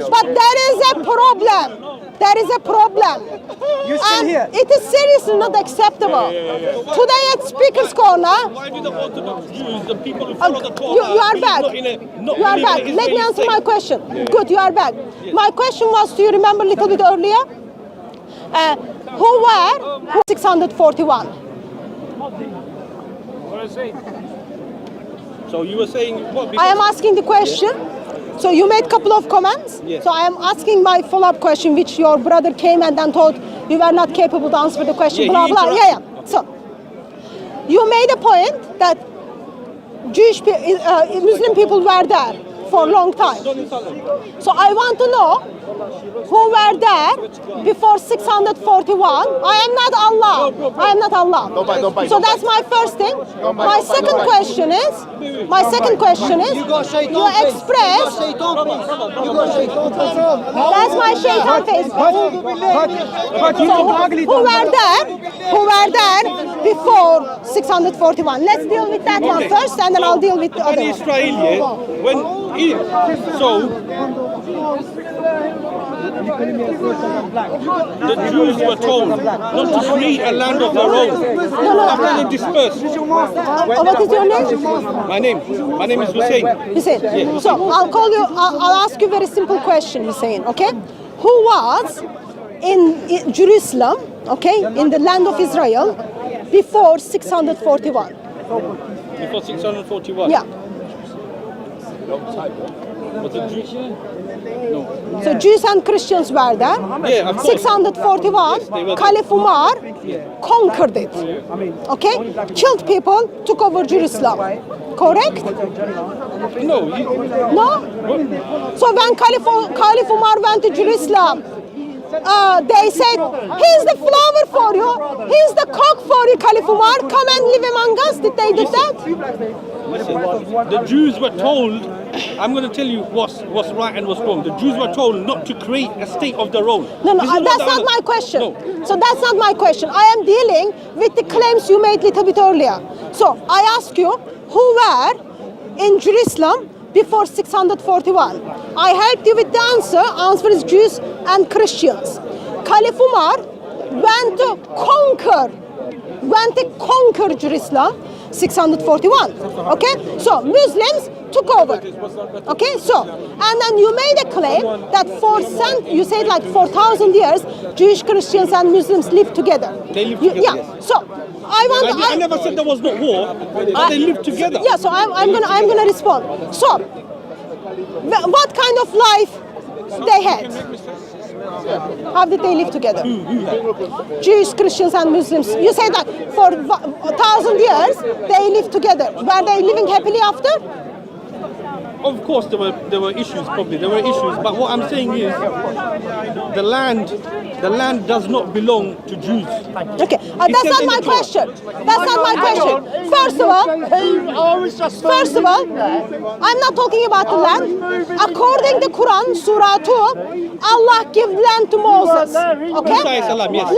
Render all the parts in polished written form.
But there is a problem. There is a problem. You're still here. It is seriously not acceptable. Today at Speaker's Corner, Why do the Orthodox Jews, the people who follow the Torah, you are back. not You are in back. an Let me Israeli answer my state? question. Good, you are back. My question was, do you remember a little bit earlier? Who were 641? So you were saying what? I am asking the question. So you made a couple of comments. Yes. So I am asking my follow-up question, which your brother came and then told you were not capable to answer the question. Yeah, Blah he blah. Yeah, interrupted. yeah. So you made a point that Muslim people were there for a long time. So I want to know who were there before 641. I am not Allah. I am not Allah. So that's my first thing. My second question is, you express, that's my shaitan face. But you look ugly. Who were there before 641? Let's deal with that one first, and then I'll deal with the other When one. Israel, the Jews were told not to create a land of their own after they dispersed. What is your name? My name is Hussein. Hussein. So I'll ask you a very simple question, Hussein, okay? Who was in Jerusalem, okay, in the land of Israel before 641? Before 641. Yeah. Was it Jews? No. So Jews and Christians were there. Yeah, of course. 641, they were there. Caliph Umar conquered it. Okay? Killed people, took over Jerusalem. Correct? No. No? So when Caliph Umar went to Jerusalem, they said, here's the flower for you, here's the cock for you, Caliph Umar, come and live among us. Did they do that? Listen, the Jews were told, I'm going to tell you what's right and what's wrong. The Jews were told not to create a state of their own. No, This is what that's the not other- my question. No. So that's not my question. I am dealing with the claims you made a little bit earlier. So I ask you, who were in Jerusalem before 641? I helped you with the answer. Answer is Jews and Christians. Caliph Umar went to conquer Jerusalem 641. Okay? So Muslims took over. Okay? So, and then you made a claim that you said like 4,000 years Jewish, Christians and Muslims lived together. They lived together, Yeah. yes. So I never said there was no war, but they lived together. Yeah, so I'm gonna respond. So what kind of life they had? How did they live together? Jews, Christians and Muslims. You say that for 1,000 years they lived together. Were they living happily after? Of course, there were issues. Probably there were issues. But what I'm saying is, the land does not belong to Jews. Okay, that's says not in my the Torah. question. That's not my question. First of all, I'm not talking about the land. According to Quran, Surah 2, Allah gave land to Moses. Okay? Musa salam, yes.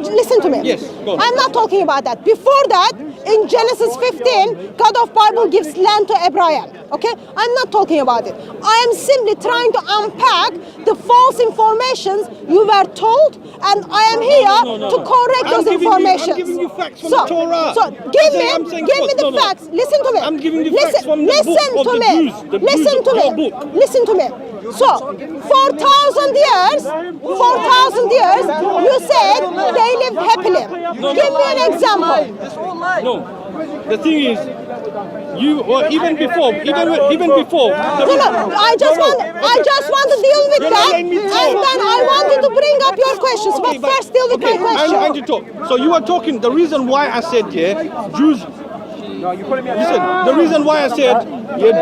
Listen to me. Yes, go on. I'm not talking about that. Before that, in Genesis 15, God of Bible gives land to Abraham. Okay? I'm not talking about it. I am simply trying to unpack the false informations you were told, and I am here to correct I'm those giving informations. I'm giving you facts from the Torah. So give I'm saying me the false. No. facts. Listen to me. I'm giving you listen, facts from the listen book to of the me. Jews. The Listen Jews to of me. your book. Listen to me. So 4,000 years, you said they lived happily. Give me an example. No. The thing is, even before. I just want to deal with You're that, not letting me talk. and then I wanted to bring up your questions. But first, deal with my question. And you talk. So you are talking. The reason why I said Jews. Listen, the reason why I said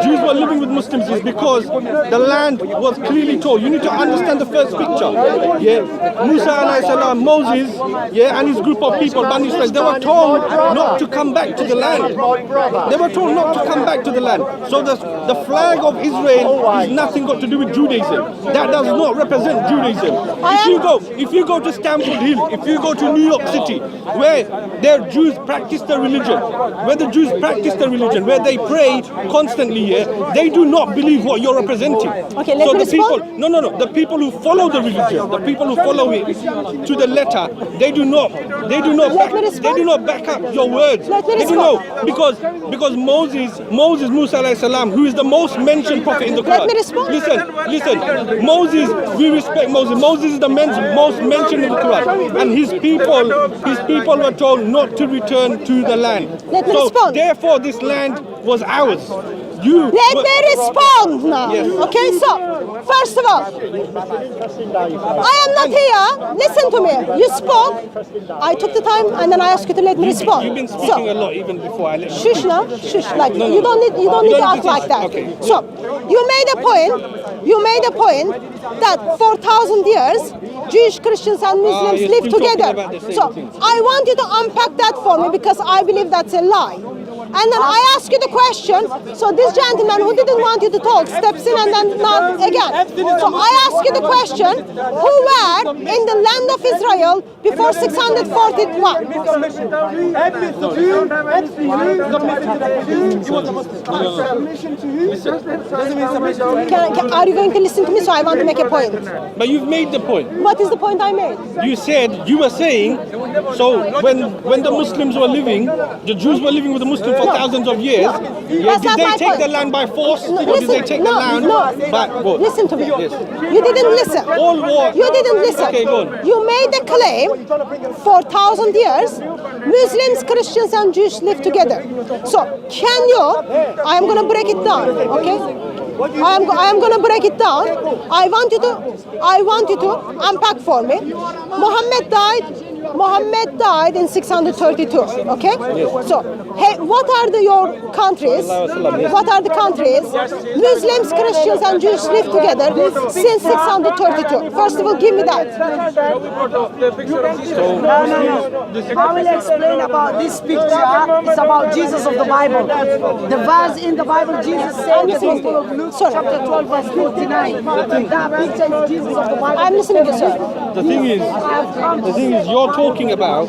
Jews were living with Muslims is because the land was clearly told. You need to understand the first picture. Musa alayhi salam, Moses, and his group of people, Bani Israel, they were told not to come back to the land. They were told not to come back to the land. So the flag of Israel is nothing got to do with Judaism. That does not represent Judaism. If you go to Stamford Hill, if you go to New York City, where their Jews practice their religion, where the Jews practice their religion, where they pray constantly constantly here, they do not believe what you're representing. Okay, let so me the people, respond. no, the people who follow the religion, the people who follow it to the letter, they do not Let me respond. back up your words. Let me They do respond. know because Musa alayhi salam, who is the most mentioned prophet in the Quran. Let me respond. Listen. Moses, we respect Moses. Moses is the most mentioned in the Quran, and his people were told not to return to the land. Let me so respond. therefore, this land was ours. Let me respond now. Yes. Okay, so first of all, I am not here. Listen to me. You spoke. I took the time and then I asked you to let me respond. You've been speaking a lot even before I let you. Shush now, shush. Like No, you don't need to act like that. Okay. So you made a point that for 1,000 years Jewish, Christians, and Muslims you're live still talking together. about the same So thing. I want you to unpack that for me because I believe that's a lie. And then I ask you the question. So this gentleman who didn't want you to talk steps in and then not again. So I ask you the question: who were in the land of Israel before 641? Are you going to listen to me? So I want to make a point. But you've made the point. What is the point I made? You were saying, so when the Muslims were living, the Jews were living with the Muslims for thousands of years. Yeah, That's did not they my take point. the land by force, No, or did they take the land by what? Listen to me. Yes. You didn't listen. All war. You didn't listen. Okay, go on. You made a claim for 1,000 years, Muslims, Christians, and Jews live together. So can you? I am going to break it down. Okay. I am going to break it down. I want you to unpack for me. Muhammad died in 632. Okay. So hey, what are your countries? What are the countries? Muslims, Christians, and Jews live together since 632. First of all, give me that. I will explain about this picture. It's about Jesus of the Bible. The verse in the Bible, Jesus said in the Gospel of Luke, chapter 12, verse 49. That picture is Jesus of the Bible. I'm listening to you, sir. The thing is, you're talking about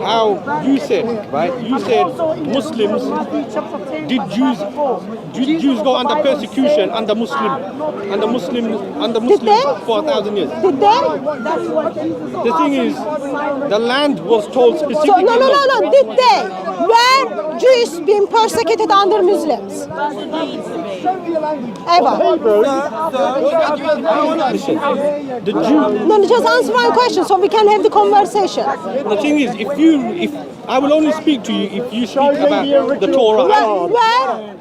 how you said, right? You said Muslims, did Jews go under persecution under Muslim Did they? for 1,000 years? Did they? The thing is, the land was told So specifically. no. Did they? Were Jews being persecuted under Muslims? Ever? Listen, the Jew. No, just answer my question so we can have the conversation. The thing is, if I will only speak to you if you speak about the Torah.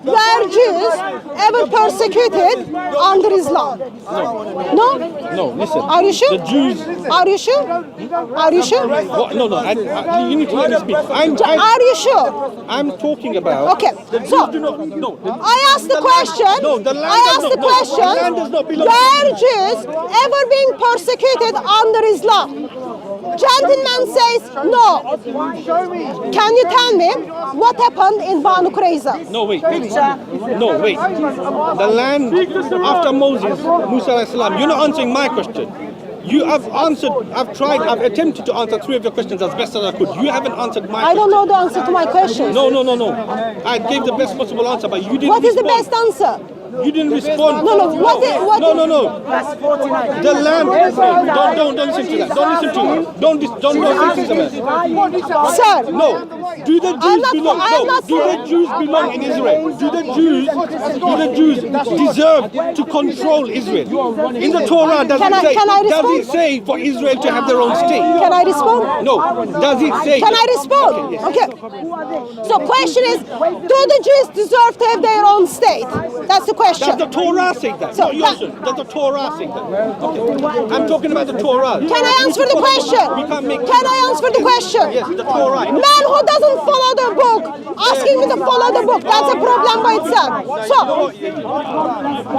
Were Jews ever persecuted under Islam? No? No, listen. Are you sure? The Jews. Are you sure? Are you sure? What? No. You need to let me speak. Are you sure? I'm talking about. Okay, The Jews so do not. No. I asked the question. No, the land I does asked not. the No, question. the land does not belong. Were Jews ever being persecuted under Islam? Gentleman says no. Can you tell me what happened in Banu Qurayza? No, wait. No, wait. The land after Moses, Musa alayhi salam. You're not answering my question. You have answered. I've attempted to answer 3 of your questions as best as I could. You haven't answered my. I don't question. know the answer to my question. No. I gave the best possible answer, but you didn't. What is the respond. best answer? You didn't respond. No. No. The land. Don't listen to that. Don't listen to it. Don't say things about it. Sir. No. Do the I'm Jews not- belong? I am No. not Do the saying- Jews belong in Israel? Do the Jews deserve to control Israel? In the Torah, does Can I it respond? say for Israel to have their own state? Can I respond? No. Does it say? Can I respond? Okay. So question is, do the Jews deserve to have their own state? That's the question. Does the Torah say that? So Not yours. Does the Torah say that? Okay. I'm talking about the Torah. Can I answer the question? We can't make. Can I answer the question? Yes, the Torah. Man who doesn't follow the book, asking me to follow the book, that's a problem by itself. So,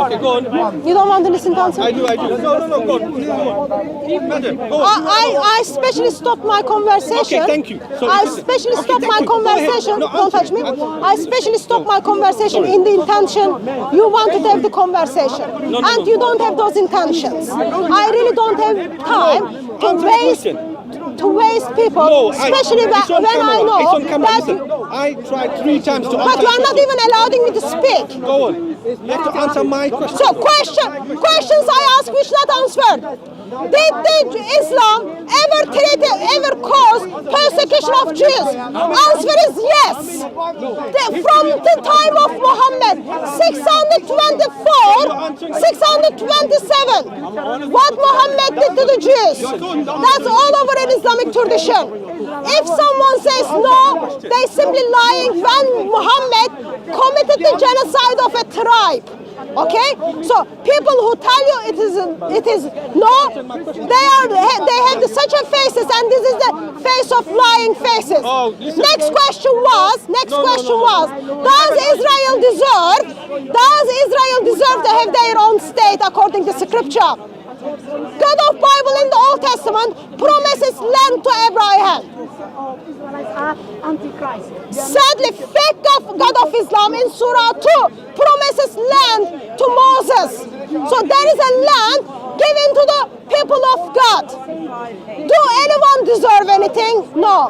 Okay, go on. you don't want to listen to answer? I do. No, go on. Madam, go on. I specially stopped my conversation. Okay, thank you. So, I listen. specially Okay, stopped thank my you. Go ahead. conversation. No, Don't touch me. answer. I specially stopped my conversation in the intention you wanted to have the conversation. And you don't have those intentions. I really don't have time to Answer the waste. question. to waste people, No, especially it's on when camera. I know It's on camera. that. Listen, I tried 3 times to But answer. you are not even allowing me to speak. Go on. You have to answer my question. So questions I ask which not answered. Did Islam ever cause persecution of Jews? Answer is yes. From the time of Muhammad, 627, what Muhammad did to the Jews. That's all over in Islamic tradition. If someone says no, they simply lying when Muhammad committed the genocide of a tribe. Okay, so people who tell you it is no, they have such a faces, and this is the face of lying faces. Next question was, does Israel deserve to have their own state according to Scripture? God of Bible in the Old Testament promises land to Abraham. Sadly, fake God of Islam in Surah 2 promises land to Moses. So there is a land given to the people of God. Do anyone deserve anything? No.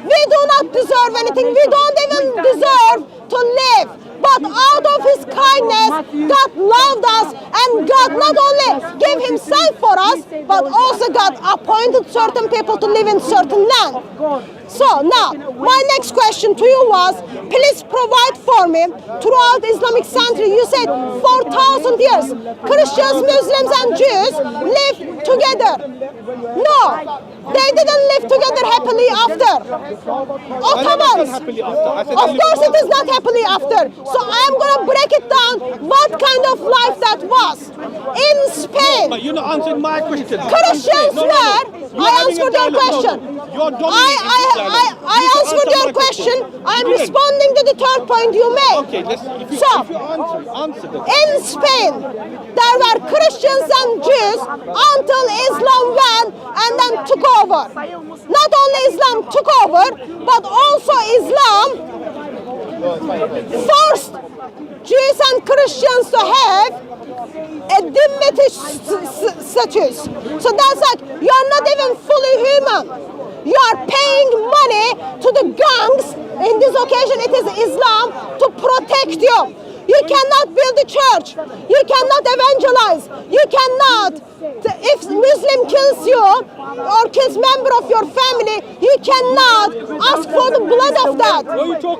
We do not deserve anything. We don't even deserve to live. But out of his kindness, God loved us, and God not only gave himself for us, but also God appointed certain people to live in certain land. So now, my next question to you was, please provide for me, throughout Islamic century, you said 4,000 years, Christians, Muslims and Jews lived together. No, they didn't live together happily after. Ottomans, of course it is not happily after. So I'm going to break it down what kind of life that was. In Spain, But you're not answering my question. Christians were, I answered your question. I answered your question. I'm responding to the third point you made. Okay, if you answer the In Spain, there were Christians and Jews until Islam went and then took over. Not only Islam took over, but also Islam forced Jews and Christians to have a dignity status. So that's like, you're not even fully human. You are paying money to the gangs. In this occasion, it is Islam to protect you. You cannot build a church. You cannot evangelize. You cannot, if Muslim kills you or kills member of your family, you cannot ask for the blood of that.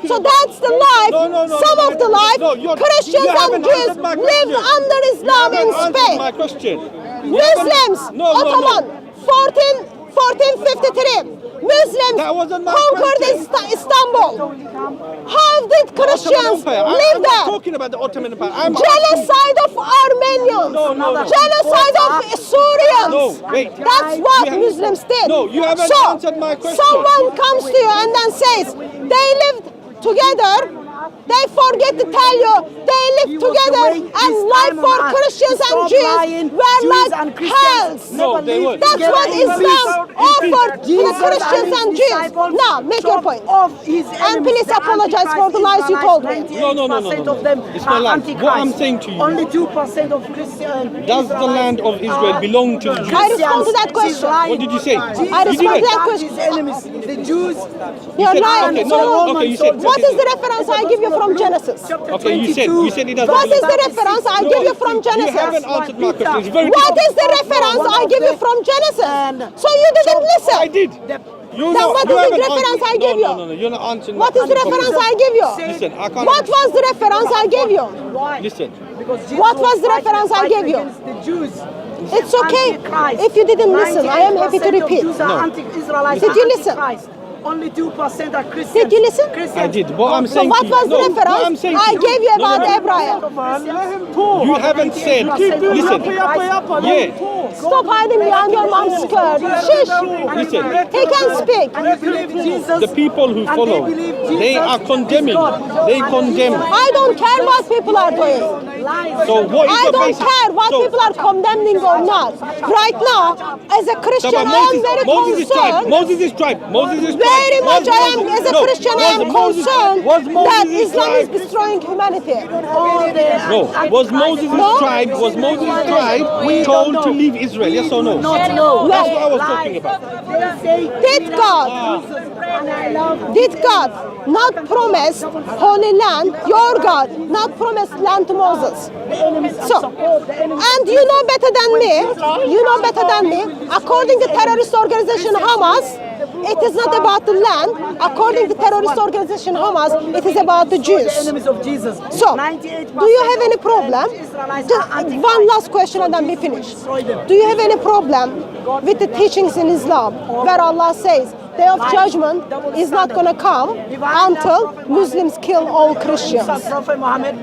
So that's the life, some of the life, Christians and Jews live under Islam in Spain. My question. Muslims, Ottoman, 1453. Muslims conquered Istanbul. How did Christians live I'm there? not talking about the Ottoman Empire. Genocide of Armenians. Genocide of Syrians. No, wait. That's what Muslims did. No, you haven't So, answered my question. someone comes to you and then says, they lived together. They forget to tell you they lived together, and life for Christians and Jews were like hells. No, they weren't. That's what Islam offered to the Christians and Jews. Now, make your point. And please apologize for the lies you told me. No. Of them It's not are lies. antichrist. What I'm saying to you, Only 2% of Christians. does the land of Israel belong to the Jews? I respond to that question. What did you say? I respond to that question. Enemies, the Jews. You're said- lying. okay, no, okay, you said- What is the reference I give you from Genesis? Okay, you said it doesn't. What is the reference I give you from You Genesis? haven't answered my question. It's very What is the reference I give you from Genesis? So you didn't listen. I did. Then what is the reference I give you? No, you're not answering. What is the reference I give you? Listen, I can't. What was the reference I gave you? Listen. What was the reference I gave you? The Jews. It's okay if you didn't listen. I am happy to repeat. Jews are anti-Israelites. Did you listen? Only 2% are Christians. Did you listen? I did. What I'm So saying what to you, was the what I'm reference saying I to you- gave you about no. Abraham? You haven't said. Listen. Yeah. Stop hiding behind your mom's skirt. Shush. Listen. He can speak. And you believe Jesus. The people who and follow, believe Jesus they are condemning. is God. They condemn. I don't care what people are doing. So what is I the don't basis? care what So- people are condemning or not. Right now, as a Christian, I am very Moses is tribe. concerned. Moses is tribe. Moses is tribe. very much I am, as a Christian, I am concerned was Moses that his Islam is tribe? destroying humanity. No. Was Moses' No. tribe? Was Moses' tribe told to leave Israel? Yes or no? Not know. That's what I was talking about. Did God not promise Holy Land, your God, not promise land to Moses? So, and you know better than me, according to terrorist organization Hamas, it is not about the land. According to terrorist organization Hamas, it is about the Jews. Enemies of Jesus. So, do you have any problem? One last question and then we finish. Do you have any problem with the teachings in Islam where Allah says Day of Judgment is not going to come until Muslims kill all Christians? Prophet Muhammad,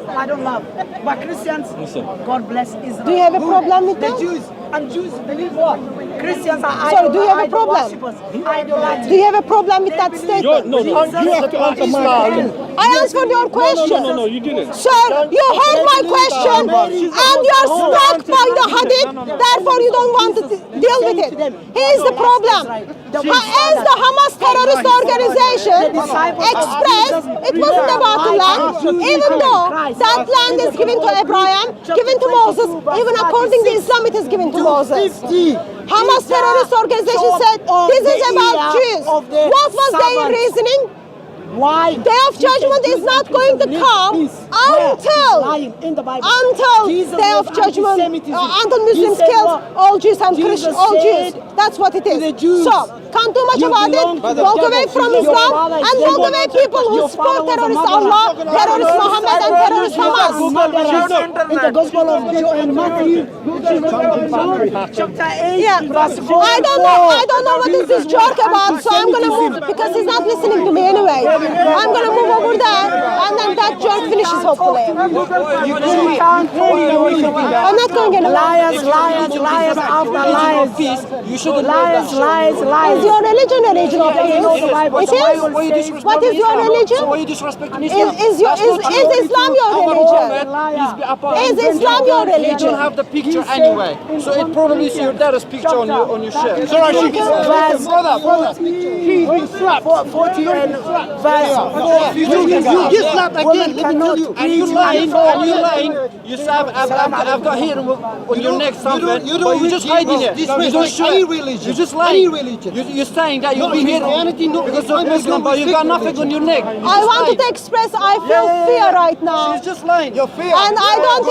I don't love. But Christians, God bless Israel. Do you have a problem with The that? Jews and Jews believe what? Christians are Sorry, do you have a idol problem? worshippers. Idolatry. Do you have a problem with that statement? No. You have to answer my question. I answered your question. No, you didn't. Sir, you heard my question and you're stuck by the hadith, therefore you don't want to deal with it. Here's the problem. As the Hamas terrorist organization expressed, it wasn't about the land, even though that land is given to Abraham, given to Moses, even according to Islam it is given to Moses. Hamas terrorist organization said this is about Jews. What was their reasoning? Why? Day of Judgment is not going to come until Day of Judgment, until Muslims kill all Jews and Christians, all Jews. That's what it is. So, can't do much about it. Walk away from Islam and walk away people who support terrorist Allah, terrorist Muhammad and terrorist Hamas. In the Gospel of Matthew, chapter 8, Yeah, verse 4. I don't know what is this joke about, so I'm gonna move because he's not listening to me anyway. I'm gonna move over there and then that joke finishes hopefully. You can't I'm not going anywhere. liars after liars. You shouldn't Lies. Is your religion a religion of atheism? It is? What is your religion? Why are you disrespecting Is Islam your religion? Is Islam your You religion? don't have the picture anyway, so it probably is your dad's picture on your shirt. Sorry, she Verse 40 and verse 4. You get slapped Women again, cannot and you lying. You say I've got here on your neck something, but you're just hiding it. You don't show it. You're just lying. You're saying that you've been here because of Muslim, but you've got nothing on your neck. I wanted to express I feel fear right now. She's just lying. You're fear. And I don't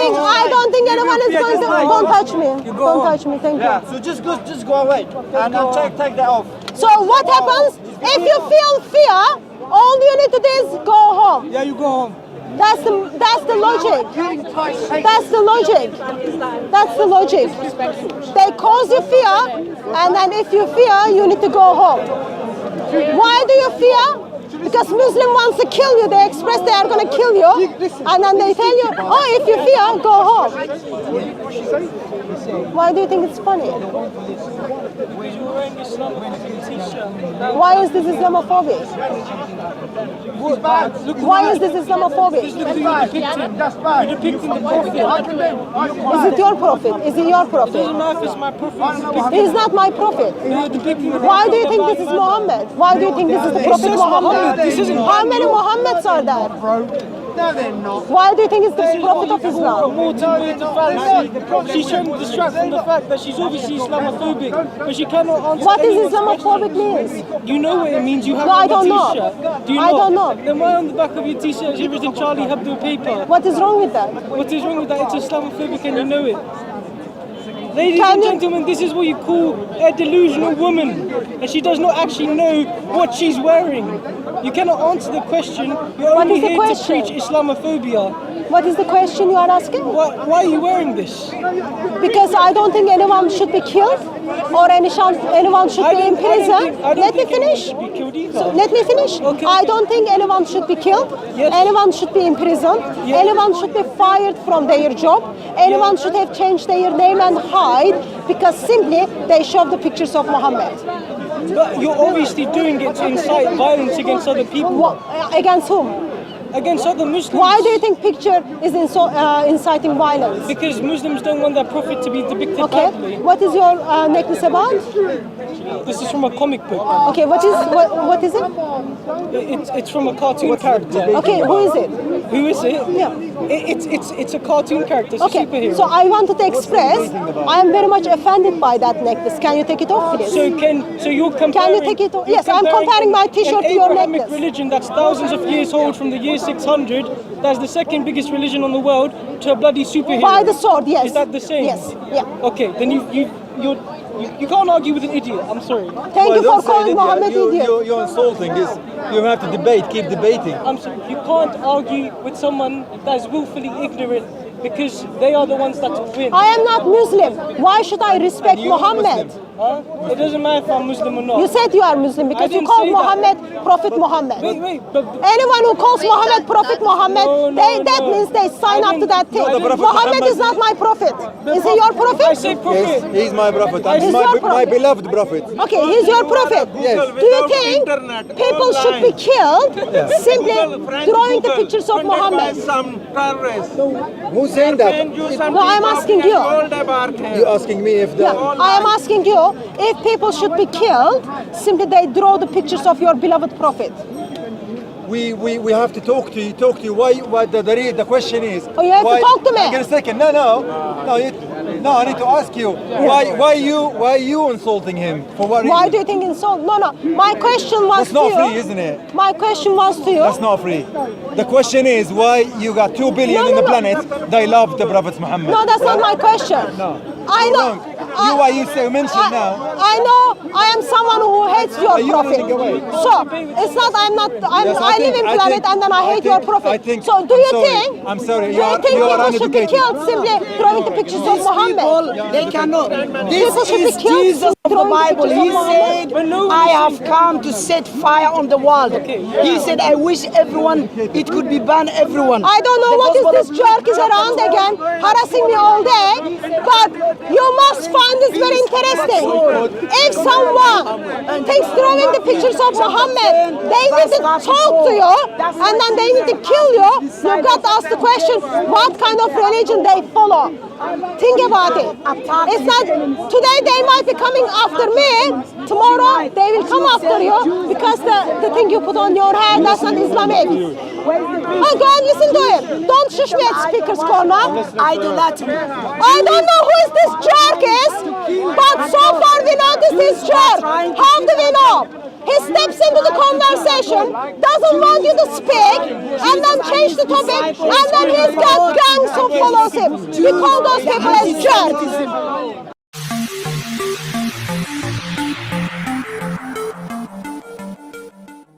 think anyone is going to don't touch me. Don't touch me, thank you. So just go away and take that off. So what happens? If you feel fear, all you need to do is go home. Yeah, you go home. That's the logic. That's the logic. That's the logic. They cause you fear, and then if you fear, you need to go home. Why do you fear? Because Muslim wants to kill you. They express they are going to kill you, and then they tell you, oh, if you fear, go home. Why do you think it's funny? Why is this Islamophobic? Why is this Islamophobic? That's bad. You're depicting the prophet. Is it your prophet? Is he your prophet? No, it's my prophet. He is not my prophet. You're depicting the Why do you think this is Muhammad? Why do you think this is the prophet Muhammad? This isn't How many Muhammads are there? No, they're not. Why do you think it's the prophet of Islam? She's trying to distract from the fact that she's obviously Islamophobic, but she cannot answer. What any is of the Islamophobic questions. means? You know what it means. You have No, it I on don't the know. t-shirt. Do you I don't know. Then why on the back of your t-shirt is written Charlie Hebdo paper? What is wrong with that? What is wrong with that? It's Islamophobic and you know it. Ladies Can and you- gentlemen, this is what you call a delusional woman, and she does not actually know what she's wearing. You cannot answer the question. You're What only is the here question? to preach Islamophobia. What is the question you are asking? Why are you wearing this? Because I don't think anyone should be killed or anyone should be in prison. Let me finish. Should be killed either. So let me finish. Okay. I don't think anyone should be killed. Yes. Anyone should be in prison. Yes. Anyone should be fired from their job. Anyone should have changed their name and hide because simply they show the pictures of Muhammad. But you're obviously doing it to incite violence against other people. Against whom? against other Muslims. Why do you think picture is inciting violence? Because Muslims don't want their prophet to be depicted Okay. badly. What is your necklace about? This is from a comic book. Okay. What is it? It's from a cartoon character. Okay. Who is it? Who is it? Yeah. It's a cartoon character. It's Okay. a superhero. So I wanted to express I am very much offended by that necklace. Can you take it off, please? So you're comparing. take it off? you're Yes, I'm comparing my t-shirt an to your Abrahamic necklace. religion that's thousands of years old from the year 600. That's the second biggest religion on the world to a bloody superhero. By the sword, yes. Is that the same? Yes. Yeah. Okay, then you can't argue with an idiot. I'm sorry. Thank you for calling Mohammed idiot. You're insulting. You have to debate. Keep debating. I'm sorry. You can't argue with someone that is willfully ignorant because they are the ones that win. I am not Muslim. Why should I respect Muhammad? Huh? It doesn't matter if I'm Muslim or not. You said you are Muslim because you didn't call say that. Muhammad Prophet Muhammad. Wait, but Anyone who calls Muhammad Prophet Muhammad, that means they sign up to that thing. No, the Prophet Muhammad is not my prophet. Is he your I prophet? say prophet. He's my prophet. He's And your my prophet. beloved prophet. Okay, he's your prophet. Yes. Do you think people should be killed simply throwing the pictures of Muhammad? Some terrorists. Who's saying that? No, I'm asking you. You asking me if the Yeah, I am asking you if people should be killed, simply they draw the pictures of your beloved prophet. we have to talk to you. Why the question is? Oh, you have to talk to me. Hang on a second. No. I need to ask you. Why you insulting him? For what reason? Why do you think insult? No. My question was That's to not you. free, isn't it? My question was to you. That's not free. The question is why you got 2 billion in the planet. They love the Prophet Muhammad. No, that's not my question. No. I know. Wrong. Why you say mention now? I know I am someone who hates your you prophet. running away? So it's not Yes, I live in planet and then I hate your prophet. So do you think? I'm sorry. Do you think people should be killed simply throwing the pictures of Muhammad? They cannot. This People should be is killed Jesus of the throwing Bible. pictures of He Muhammad. said, I have come to set fire on the world. He said, I wish everyone, it could be banned everyone. I don't know what is this jerk is around again, harassing me all day, but you must find this very interesting. If someone thinks throwing the pictures of Muhammad, they need to talk to you, and then they need to kill you, you've got to ask the question, what kind of religion they follow. Think about it. It's not, today they might be coming after me, tomorrow they will come after you, because the thing you put on your head, that's not Islamic. Oh, go and listen to him. Don't shush me at speaker's corner. Idolatry. I don't know who is this jerk is, but so far we know this is jerk. How do we know? He steps into the conversation, doesn't want you to speak, and then change the topic, and then he's got gangs who follows him. We call those people as jerks.